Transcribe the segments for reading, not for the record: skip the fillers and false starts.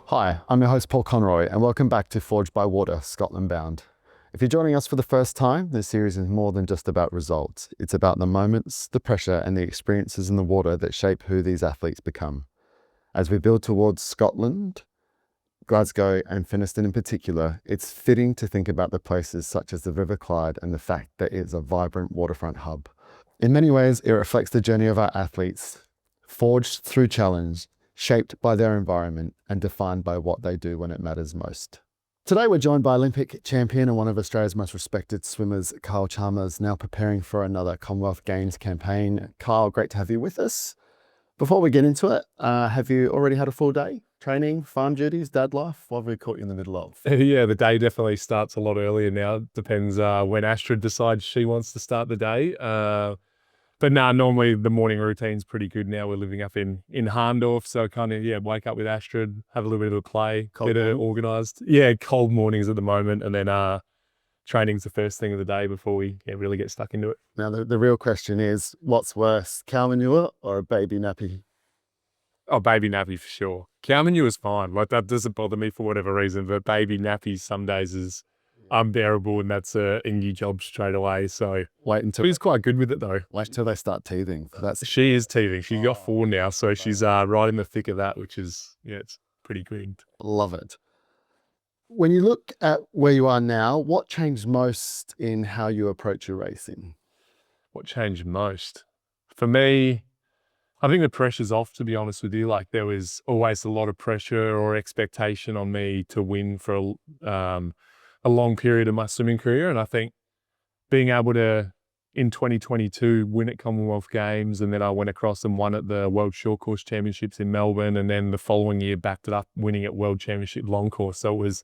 Hi, I'm your host Paul Conroy and welcome back to Forged by Water, Scotland Bound. If you're joining us for the first time, this series is more than just about results. It's about the moments, the pressure and the experiences in the water that shape who these athletes become. As we build towards Scotland, Glasgow and Finnieston in particular, it's fitting to think about the places such as the River Clyde and the fact that it's a vibrant waterfront hub. In many ways, it reflects the journey of our athletes, forged through challenge, shaped by their environment and defined by what they do when it matters most. Today we're joined by Olympic champion and one of Australia's most respected swimmers, Kyle Chalmers, now preparing for another Commonwealth Games campaign. Kyle, great to have you with us. Before we get into it, have you already had a full day? Training, farm duties, dad life? What have we caught you in the middle of? Yeah, the day definitely starts a lot earlier now. Depends when Astrid decides she wants to start the day. But normally the morning routine's pretty good now. We're living up in Harndorf, so kind of, wake up with Astrid, have a little bit of a play, Cold get her morning? organised. Yeah, cold mornings at the moment, and then training's the first thing of the day before we really get stuck into it. Now, the real question is, what's worse, cow manure or a baby nappy? Oh, baby nappy for sure. Cow manure is fine. Like, that doesn't bother me for whatever reason, but baby nappy some days is unbearable, and that's a new job straight away. So Wait until he's quite good with it though. they start teething. She is teething. She's got 4 now, so she's right in the thick of that, which is it's pretty good. Love it. When you look at where you are now, what changed most in how you approach your racing? What changed most? For me, I think the pressure's off, to be honest with you. Like, there was always a lot of pressure or expectation on me to win for a long period of my swimming career. And I think being able to, in 2022, win at Commonwealth Games, and then I went across and won at the World Short Course Championships in Melbourne, and then the following year backed it up, winning at World Championship Long Course. So it was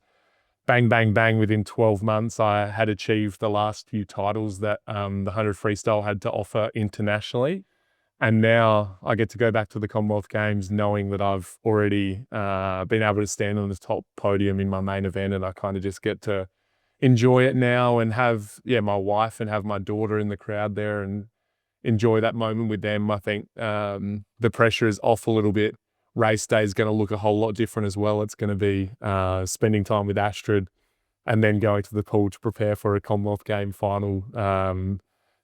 bang, bang, bang. Within 12 months, I had achieved the last few titles that the 100 freestyle had to offer internationally. And now I get to go back to the Commonwealth Games knowing that I've already been able to stand on the top podium in my main event, and I kind of just get to enjoy it now and have, my wife and have my daughter in the crowd there and enjoy that moment with them. I think the pressure is off a little bit. Race day is going to look a whole lot different as well. It's going to be spending time with Astrid and then going to the pool to prepare for a Commonwealth Game final.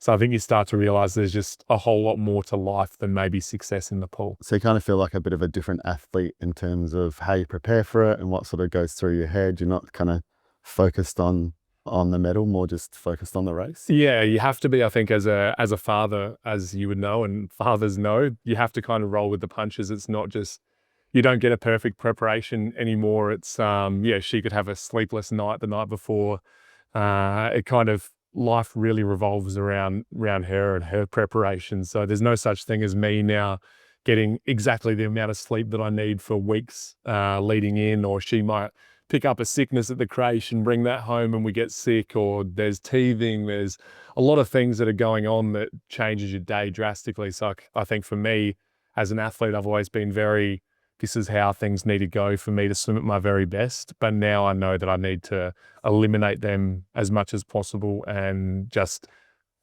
So I think you start to realise there's just a whole lot more to life than maybe success in the pool. So you kind of feel like a bit of a different athlete in terms of how you prepare for it and what sort of goes through your head. You're not kind of focused on the medal, more just focused on the race. Yeah, you have to be, I think, as a father, as you would know, and fathers know, you have to kind of roll with the punches. It's not just, you don't get a perfect preparation anymore. It's, she could have a sleepless night the night before. It kind of, life really revolves around her and her preparation. So there's no such thing as me now getting exactly the amount of sleep that I need for weeks leading in, or she might pick up a sickness at the creche and bring that home and we get sick, or there's teething. There's a lot of things that are going on that changes your day drastically. So I think for me as an athlete, I've always been very, this is how things need to go for me to swim at my very best. But now I know that I need to eliminate them as much as possible and just,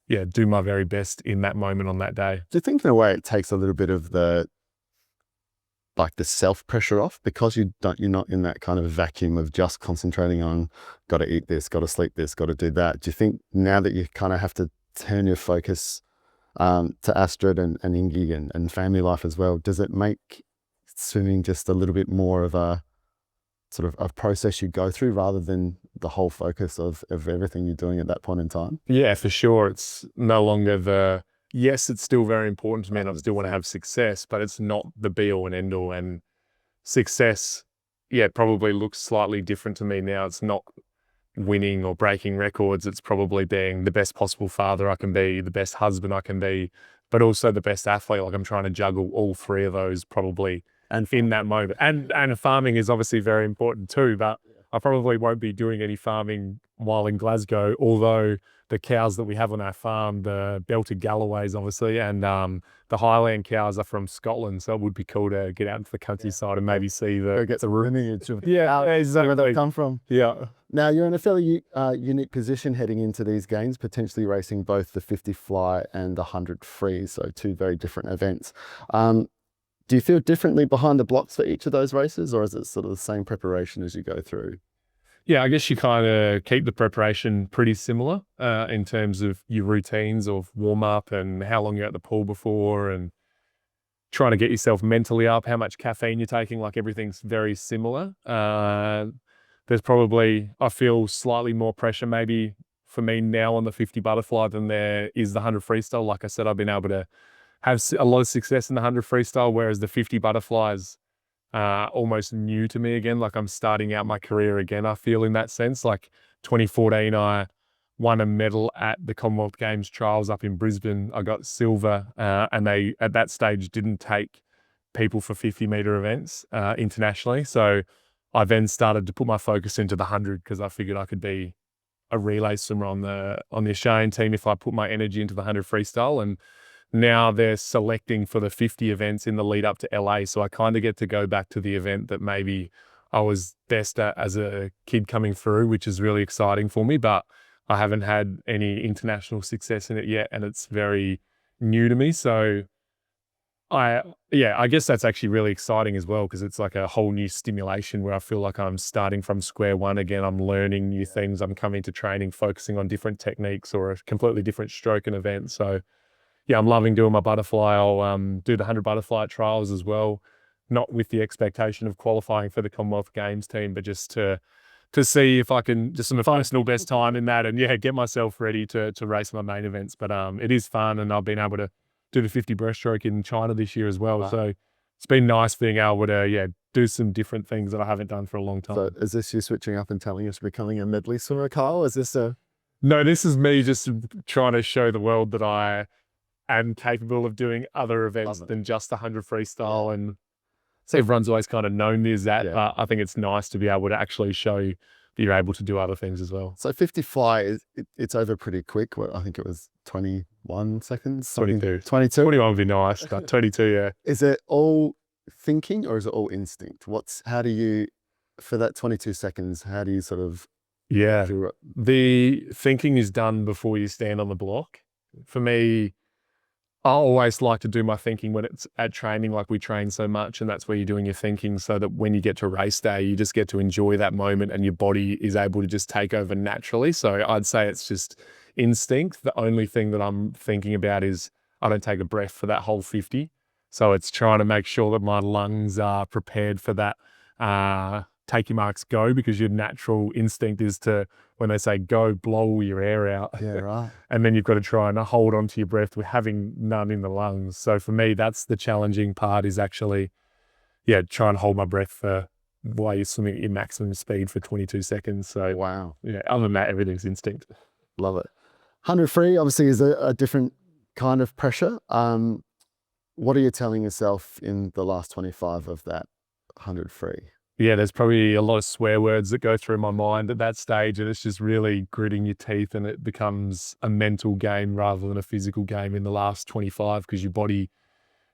do my very best in that moment on that day. Do you think in a way it takes a little bit of the self-pressure off, because you're not in that kind of vacuum of just concentrating on got to eat this, got to sleep this, got to do that? Do you think now that you kind of have to turn your focus to Astrid and Ingy and family life as well, does it make swimming just a little bit more of a sort of a process you go through rather than the whole focus of everything you're doing at that point in time? Yeah, for sure. It's no longer yes, it's still very important to me and I still want to have success, but it's not the be all and end all. And success, probably looks slightly different to me now. It's not winning or breaking records. It's probably being the best possible father I can be, the best husband I can be, but also the best athlete. Like, I'm trying to juggle all 3 of those probably in that moment. And farming is obviously very important too, but I probably won't be doing any farming while in Glasgow, although the cows that we have on our farm, the belted Galloways obviously, and the Highland cows are from Scotland. So it would be cool to get out into the countryside and maybe see Get the lineage of exactly where they come from. Yeah. Now you're in a fairly unique position heading into these games, potentially racing both the 50 fly and the 100 free, so 2 very different events. Do you feel differently behind the blocks for each of those races, or is it sort of the same preparation as you go through? Yeah, I guess you kind of keep the preparation pretty similar in terms of your routines of warm up and how long you're at the pool before and trying to get yourself mentally up, how much caffeine you're taking, like everything's very similar. There's probably, I feel slightly more pressure maybe for me now on the 50 butterfly than there is the 100 freestyle. Like I said, I've been able to have a lot of success in the 100 freestyle, whereas the 50 butterflies almost new to me again. Like I'm starting out my career again, I feel in that sense. Like 2014, I won a medal at the Commonwealth Games trials up in Brisbane. I got silver, and they at that stage didn't take people for 50-meter events internationally. So I then started to put my focus into the 100 because I figured I could be a relay swimmer on the Australian team if I put my energy into the 100 freestyle. And now they're selecting for the 50 events in the lead up to LA. So I kind of get to go back to the event that maybe I was best at as a kid coming through, which is really exciting for me. But I haven't had any international success in it yet, and it's very new to me. So I guess that's actually really exciting as well because it's like a whole new stimulation where I feel like I'm starting from square one again. I'm learning new things. I'm coming to training, focusing on different techniques or a completely different stroke and event. So yeah, I'm loving doing my butterfly. I'll do the 100 butterfly trials as well, not with the expectation of qualifying for the Commonwealth Games team, but just to see if I can just some personal best time in that and yeah, get myself ready to race my main events. But it is fun, and I've been able to do the 50 breaststroke in China this year as well. Wow. So it's been nice being able to do some different things that I haven't done for a long time. So is this you switching up and telling us becoming a medley swimmer, Kyle? Is this a... No, this is me just trying to show the world that I am capable of doing other events than just the 100 freestyle. And so everyone's always kind of known me as that. Yeah. But I think it's nice to be able to actually show that you're able to do other things as well. So 50 fly, it's over pretty quick. I think it was 21 seconds. 22. 22? 21 would be nice, but 22, yeah. Is it all thinking or is it all instinct? How do you, for that 22 seconds, how do you sort of... Yeah, the thinking is done before you stand on the block. For me, I always like to do my thinking when it's at training, like we train so much, and that's where you're doing your thinking so that when you get to race day, you just get to enjoy that moment and your body is able to just take over naturally. So I'd say it's just instinct. The only thing that I'm thinking about is I don't take a breath for that whole 50. So it's trying to make sure that my lungs are prepared for that take your marks, go, because your natural instinct is to, when they say go, blow your air out. Yeah, right. And then you've got to try and hold on to your breath with having none in the lungs. So for me, that's the challenging part is actually, try and hold my breath for while you're swimming at your maximum speed for 22 seconds. So Wow. yeah, other than that, everything's instinct. Love it. 100 free obviously is a different kind of pressure. What are you telling yourself in the last 25 of that 100 free? Yeah, there's probably a lot of swear words that go through my mind at that stage, and it's just really gritting your teeth, and it becomes a mental game rather than a physical game in the last 25 because your body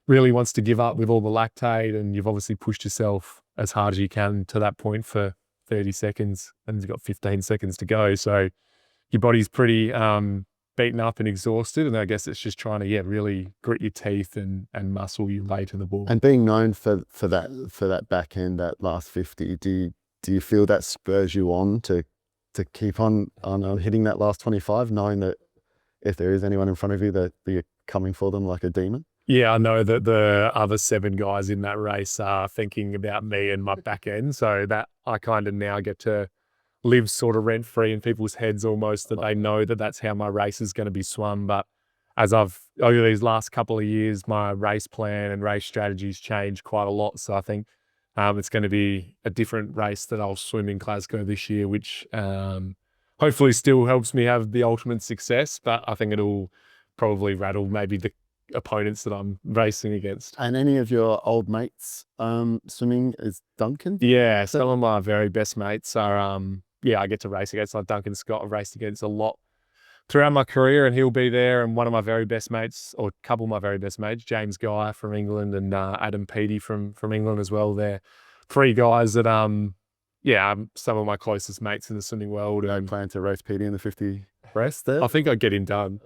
really wants to give up with all the lactate, and you've obviously pushed yourself as hard as you can to that point for 30 seconds, and you've got 15 seconds to go. So your body's pretty beaten up and exhausted, and I guess it's just trying to really grit your teeth and muscle your way to the ball. And being known for that back end, that last 50, do you feel that spurs you on to keep on hitting that last 25, knowing that if there is anyone in front of you that you're coming for them like a demon? Yeah, I know that the other 7 guys in that race are thinking about me and my back end, so that I kind of now get to live sort of rent-free in people's heads almost, that they know that that's how my race is going to be swum. But as over these last couple of years, my race plan and race strategies changed quite a lot. So I think it's going to be a different race that I'll swim in Glasgow this year, which hopefully still helps me have the ultimate success. But I think it'll probably rattle maybe the opponents that I'm racing against. And any of your old mates swimming is Duncan? Yeah, some of my very best mates are I get to race against, like Duncan Scott. I've raced against a lot throughout my career, and he'll be there. And one of my very best mates, or a couple of my very best mates, James Guy from England and Adam Peaty from England as well. They're 3 guys that some of my closest mates in the swimming world. I plan to race Peaty in the 50. Rest there? I think I'd get him done.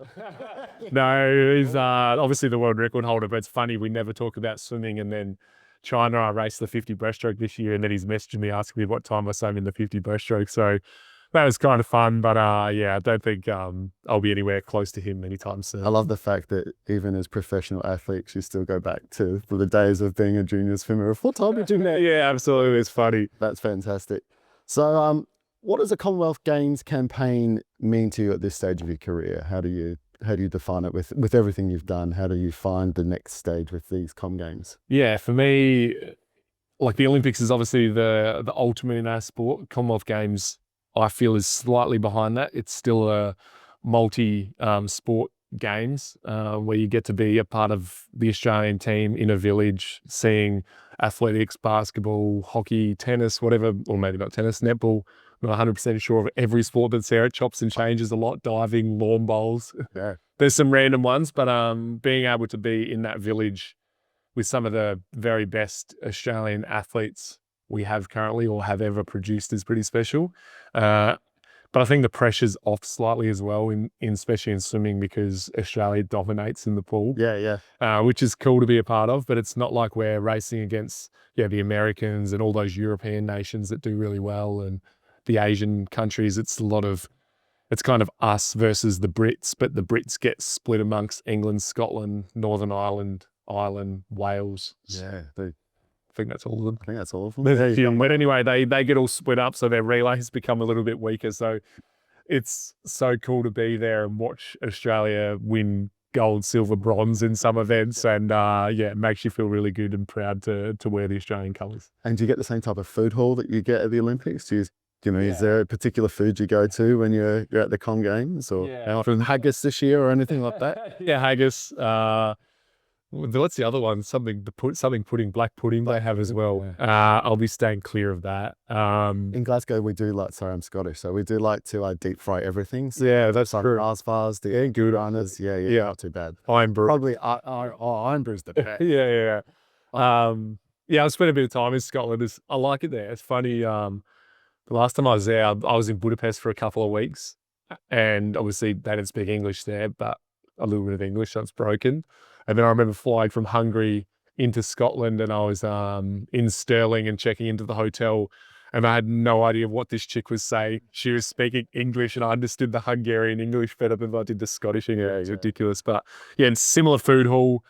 No, he's obviously the world record holder, but it's funny, we never talk about swimming. And then China, I raced the 50 breaststroke this year, and then he's messaging me asking me what time I swam in the 50 breaststroke. So that was kind of fun, but yeah, I don't think I'll be anywhere close to him anytime soon. I love the fact that even as professional athletes, you still go back to the days of being a junior swimmer. What time did you know? Yeah, absolutely. It's funny. That's fantastic. So, what does a Commonwealth Games campaign mean to you at this stage of your career? How do you define it with everything you've done? How do you find the next stage with these Com Games? Yeah, for me, like the Olympics is obviously the ultimate in our sport. Commonwealth Games, I feel, is slightly behind that. It's still a multi sport games where you get to be a part of the Australian team in a village, seeing athletics, basketball, hockey, tennis, whatever, or maybe not tennis, netball. I'm not 100% sure of every sport that's there. It chops and changes a lot. Diving, lawn bowls. Yeah. There's some random ones, but being able to be in that village with some of the very best Australian athletes we have currently or have ever produced is pretty special. But I think the pressure's off slightly as well, especially in swimming, because Australia dominates in the pool. Yeah. Which is cool to be a part of, but it's not like we're racing against the Americans and all those European nations that do really well, and the Asian countries. It's kind of us versus the Brits, but the Brits get split amongst England, Scotland, Northern Ireland, Wales. Yeah. I think that's all of them. I think that's all of them. But anyway, they get all split up, so their relays become a little bit weaker. So it's so cool to be there and watch Australia win gold, silver, bronze in some events. And it makes you feel really good and proud to wear the Australian colours. And do you get the same type of food hall that you get at the Olympics? Is there a particular food you go to when you're at the Com Games, or from haggis this year or anything like that? Yeah, haggis. What's the other one? Something pudding, black pudding they have as well. I'll be staying clear of that. In Glasgow, we do sorry, I'm Scottish, so we do like to deep fry everying. So yeah, that's true. Mars bars, the good runners. Yeah, not too bad. Iron brew. Probably Iron Brew's the best. Yeah. I spent a bit of time in Scotland. I like it there. It's funny. The last time I was there, I was in Budapest for a couple of weeks, and obviously they didn't speak English there, but a little bit of English, so it's broken. And then I remember flying from Hungary into Scotland, and I was in Stirling and checking into the hotel, and I had no idea what this chick was saying. She was speaking English, and I understood the Hungarian English better than I did the Scottish English. It was ridiculous. But yeah, and similar food hall,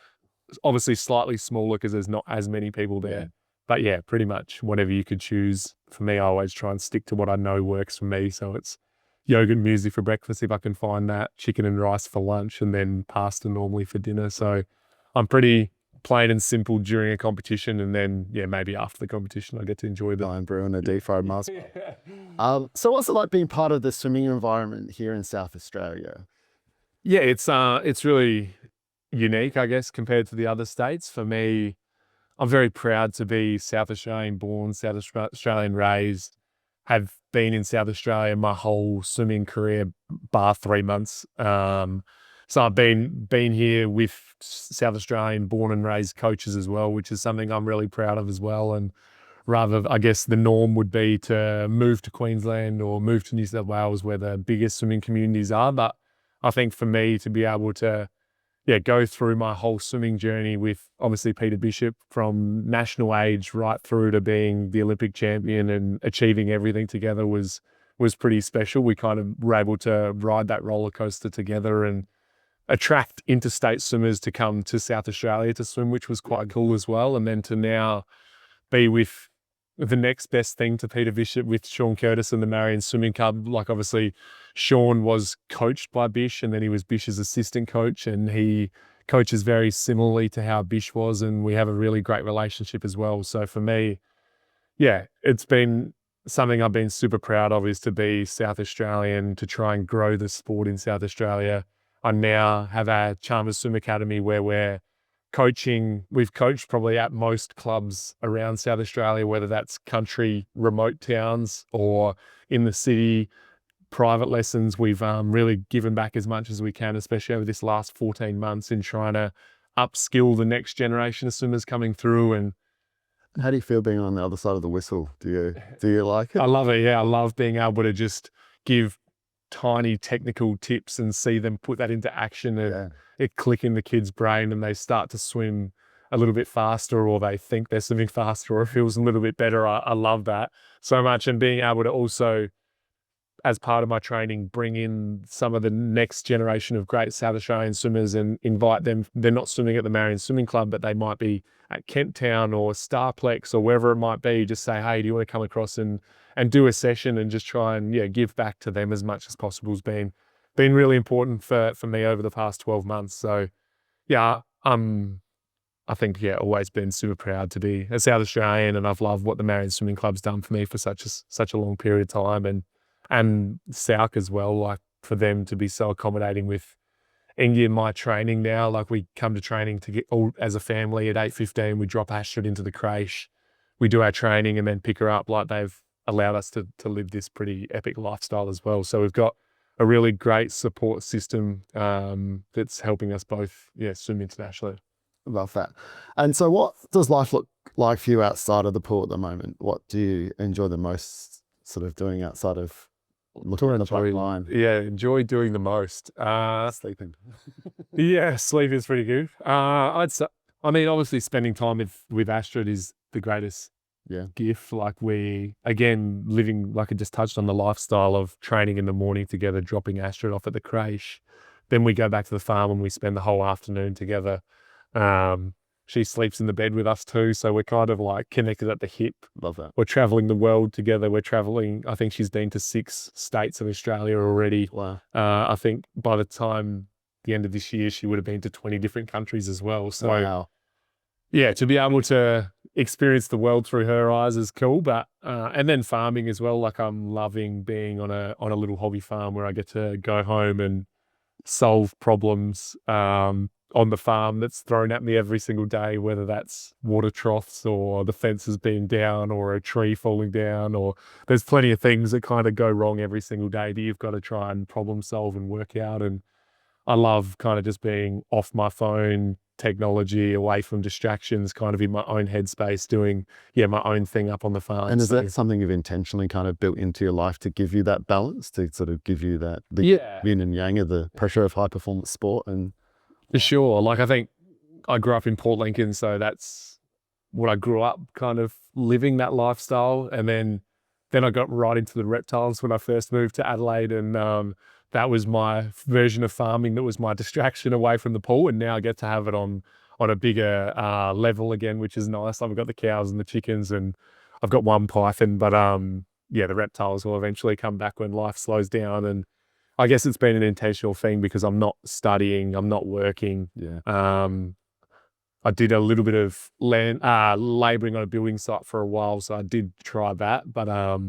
obviously slightly smaller because there's not as many people there. Yeah. But yeah, pretty much whatever you could choose. For me, I always try and stick to what I know works for me. So it's yogurt and muesli for breakfast if I can find that, chicken and rice for lunch, and then pasta normally for dinner. So I'm pretty plain and simple during a competition, and then maybe after the competition I get to enjoy the Iron brew and a deep fried Mars. So what's it like being part of the swimming environment here in South Australia? Yeah, it's really unique, I guess, compared to the other states. For me, I'm very proud to be South Australian born, South Australian raised, have been in South Australia my whole swimming career, bar 3 months. So I've been here with South Australian born and raised coaches as well, which is something I'm really proud of as well. And rather, I guess the norm would be to move to Queensland or move to New South Wales where the biggest swimming communities are. But I think for me to be able to go through my whole swimming journey with obviously Peter Bishop from national age right through to being the Olympic champion and achieving everything together was pretty special. We kind of were able to ride that roller coaster together and attract interstate swimmers to come to South Australia to swim, which was quite cool as well. And then to now be with the next best thing to Peter Bishop with Sean Curtis and the Marion Swimming Club. Like obviously Sean was coached by Bish, and then he was Bish's assistant coach, and he coaches very similarly to how Bish was, and we have a really great relationship as well. So for me, it's been something I've been super proud of, is to be South Australian, to try and grow the sport in South Australia. I now have a Chalmers Swim Academy where we're coaching. We've coached probably at most clubs around South Australia, whether that's country, remote towns, or in the city, private lessons. We've really given back as much as we can, especially over this last 14 months, in trying to upskill the next generation of swimmers coming through. And how do you feel being on the other side of the whistle? Do you like it? I love it. Yeah, I love being able to just give tiny technical tips and see them put that into action and Yeah. it click in the kid's brain and they start to swim a little bit faster, or they think they're swimming faster, or it feels a little bit better. I love that so much. And being able to also, as part of my training, bring in some of the next generation of great South Australian swimmers and invite them. They're not swimming at the Marion Swimming Club, but they might be at Kent Town or Starplex or wherever it might be. Just say, hey, do you want to come across and do a session, and just try and give back to them as much as possible has been really important for me over the past 12 months. So yeah, I think, always been super proud to be a South Australian, and I've loved what the Marion Swimming Club's done for me for such a long period of time, and South as well, like for them to be so accommodating with Ingy and my training now. Like we come to training to get all as a family at 8:15, we drop Astrid into the creche, we do our training and then pick her up. Like they've allowed us to live this pretty epic lifestyle as well. So we've got a really great support system that's helping us both, swim internationally. Love that. And so what does life look like for you outside of the pool at the moment? What do you enjoy the most sort of doing outside of looking at the front line? Yeah, enjoy doing the most. Sleeping. Yeah, sleep is pretty good. I'd say, I mean, obviously spending time with Astrid is the greatest gift. Like we, again, living, like I just touched on, the lifestyle of training in the morning together, dropping Astrid off at the creche. Then we go back to the farm and we spend the whole afternoon together. She sleeps in the bed with us too. So we're kind of like connected at the hip. Love that. We're traveling the world together. We're traveling, I think she's been to 6 states of Australia already. Wow. I think by the time the end of this year, she would have been to 20 different countries as well. So wow. Yeah, to be able to experience the world through her eyes is cool. But and then farming as well. Like I'm loving being on a little hobby farm where I get to go home and solve problems on the farm that's thrown at me every single day, whether that's water troughs or the fences being down or a tree falling down, or there's plenty of things that kind of go wrong every single day that you've got to try and problem solve and work out. And I love kind of just being off my phone, technology, away from distractions, kind of in my own headspace, doing my own thing up on the farm. And is that something you've intentionally kind of built into your life to give you that balance, to sort of give you that the yin and yang of the pressure of high performance sport? And for sure, like I think I grew up in Port Lincoln, so that's what I grew up kind of living, that lifestyle. And then I got right into the reptiles when I first moved to Adelaide, and that was my version of farming. That was my distraction away from the pool, and now I get to have it on a bigger level again, which is nice. I've got the cows and the chickens, and I've got one python, but the reptiles will eventually come back when life slows down. And I guess it's been an intentional thing because I'm not studying, I'm not working. I did a little bit of labouring on a building site for a while, so I did try that, but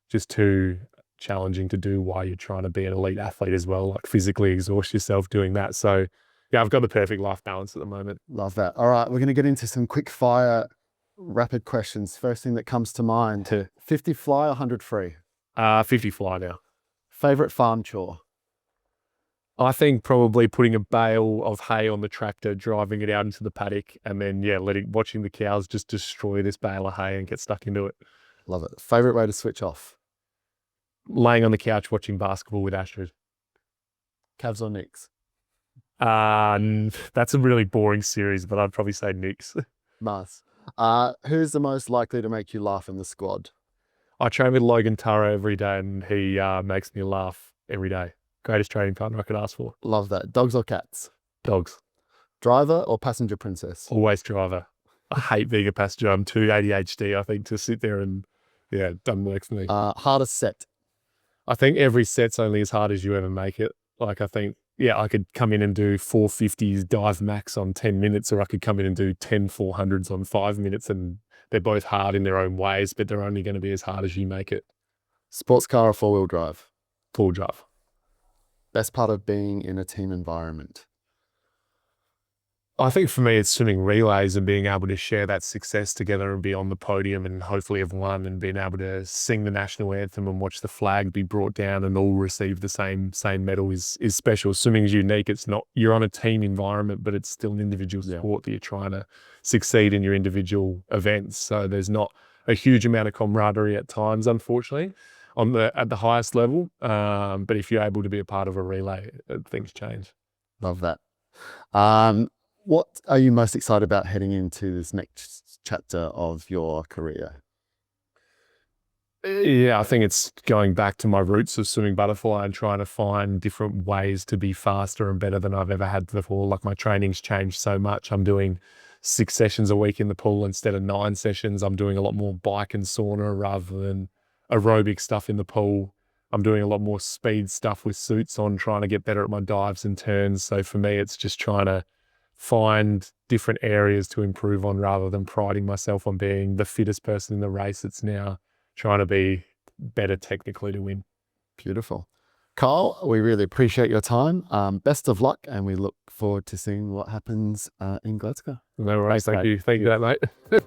just too challenging to do while you're trying to be an elite athlete as well, like physically exhaust yourself doing that. So I've got the perfect life balance at the moment. Love that. All right, we're going to get into some quick fire rapid questions. First thing that comes to mind, 50 fly or 100 free? 50 fly now. Favorite farm chore? I think probably putting a bale of hay on the tractor, driving it out into the paddock, and then watching the cows just destroy this bale of hay and get stuck into it. Love it. Favorite way to switch off? Laying on the couch watching basketball with Astrid. Cavs or Knicks? That's a really boring series, but I'd probably say Knicks. Nice. Who's the most likely to make you laugh in the squad? I train with Logan Turro every day, and he makes me laugh every day. Greatest training partner I could ask for. Love that. Dogs or cats? Dogs. Driver or passenger princess? Always driver. I hate being a passenger. I'm too ADHD, I think, to sit there and, doesn't work for me. Hardest set? I think every set's only as hard as you ever make it. Like, I think, I could come in and do 450s dive max on 10 minutes, or I could come in and do 10 400s on 5 minutes, and they're both hard in their own ways, but they're only going to be as hard as you make it. Sports car or four-wheel drive? Full drive. Best part of being in a team environment? I think for me, it's swimming relays and being able to share that success together and be on the podium and hopefully have won, and being able to sing the national anthem and watch the flag be brought down and all receive the same medal is special. Swimming is unique. It's not, you're on a team environment, but it's still an individual sport that you're trying to succeed in your individual events. So there's not a huge amount of camaraderie at times, unfortunately. at the highest level. But if you're able to be a part of a relay, things change. Love that. What are you most excited about heading into this next chapter of your career? Yeah, I think it's going back to my roots of swimming butterfly and trying to find different ways to be faster and better than I've ever had before. Like my training's changed so much. I'm doing 6 sessions a week in the pool instead of 9 sessions. I'm doing a lot more bike and sauna rather than aerobic stuff in the pool. I'm doing a lot more speed stuff with suits on, trying to get better at my dives and turns. So for me, it's just trying to find different areas to improve on rather than priding myself on being the fittest person in the race. It's now trying to be better technically to win. Beautiful. Carl, we really appreciate your time. Best of luck, and we look forward to seeing what happens in Glasgow. No worries. Thanks, Thank mate. you. Thank you for that, mate.